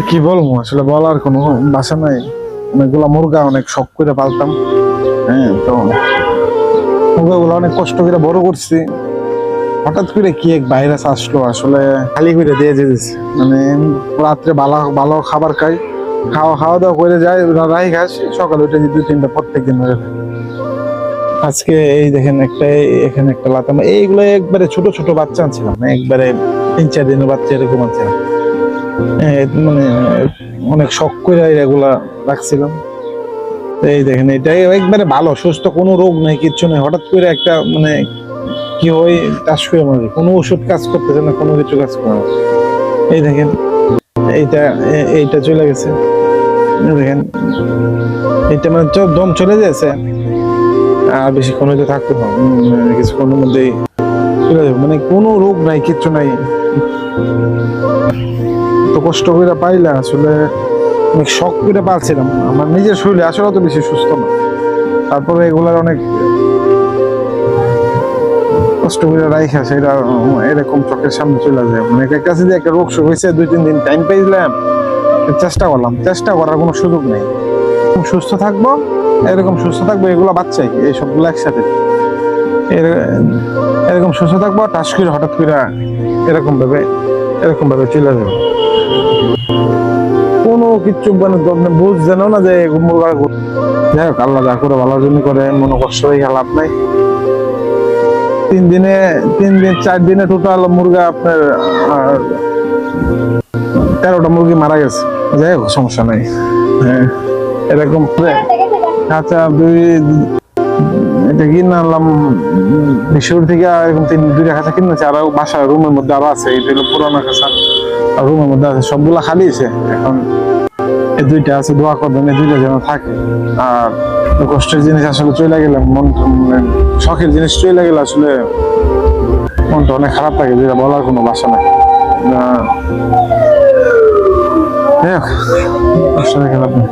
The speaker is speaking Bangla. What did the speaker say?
কি বলবো, আসলে বলার কোনো ভাষা নাই। অনেকগুলা মুরগা অনেক শখ করে পালতাম। হ্যাঁ, তো মুরগাগুলো অনেক কষ্ট করে বড় করছি। হঠাৎ করে কি এক ভাইরাস আসলো, আসলে খালি করে দিয়ে যেতেছে। মানে রাত্রে ভালো ভালো খাবার খাই, খাওয়া দাওয়া করে যায় রাই ঘাস, সকালে উঠে 2-3টা প্রত্যেকদিন হয়ে যায়। আজকে এই দেখেন এখানে একটা লাতাম, এইগুলো একবারে ছোট ছোট বাচ্চা আনছিলাম, একবারে 3-4 দিনের বাচ্চা এরকম আনছিলাম। মানে অনেক শখ করে এগুলা রাখছিলাম। এই দেখেন, এটাই একবারে ভালো সুস্থ, কোনো রোগ নেই, কিচ্ছু নেই। হঠাৎ করে একটা মানে কি হয়, চাষ করে মারি, কোনো ওষুধ কাজ করতেছে না, কোনো কিছু কাজ করে না। এই দেখেন, এইটা চলে গেছে। দেখেন, এইটা মানে দম চলে যাচ্ছে, আর বেশিক্ষণ হয়তো থাকতে হবে, কিছুক্ষণের মধ্যেই চলে যাবে। মানে কোনো রোগ নাই, কিচ্ছু নাই। তো কষ্ট করে পাইলা, আসলে অনেক শখ করে পালছিলাম। আমার নিজের শরীরে আসলে অত বেশি সুস্থ না, তারপরে এগুলার অনেক কষ্ট করে রাইখা সেটা এরকম চোখের সামনে চলে যায়। মানে কাছে যে একটা রোগ হয়েছে, 2-3 দিন টাইম পাইলাম, চেষ্টা করলাম, চেষ্টা করার কোনো সুযোগ নেই। সুস্থ থাকবো, এরকম সুস্থ থাকবো, এগুলো বাচ্চাই, এই সবগুলো একসাথে এরকম সুস্থ থাকবো। টাস করে হঠাৎ করে এরকম ভাবে চলে যাবে, কোনো কিচ্ছু মানে বুঝ জানো না যে মুরগা। যাই হোক, আল্লাহ যা করে ভালোর জন্য করে, মনে কষ্ট হয়ে লাভ নাই। 4 দিনে টোটাল মুরগা আপনার 13টা মুরগি মারা গেছে। যাই হোক, সমস্যা নাই। হ্যাঁ, এরকম আচ্ছা, এটা কিনে আনলাম মিশর থেকে, এরকম 2টা খাঁচা কিনেছে, আর বাসা রুমের মধ্যে আরো আছে। এটা হলো পুরানো খাঁচা, আর রুমের মধ্যে আছে, সবগুলা খালি আছে। এখন এই 2টা আছে, দোয়া করবেন এই 2টা যেন থাকে। আর কষ্টের জিনিস আসলে চলে গেলে, মন শখের জিনিস চলে গেলে আসলে মনটা অনেক খারাপ লাগে, যেটা বলার কোনো ভাষা নাই। যাই হোক, কষ্ট দেখে লাভ নেই।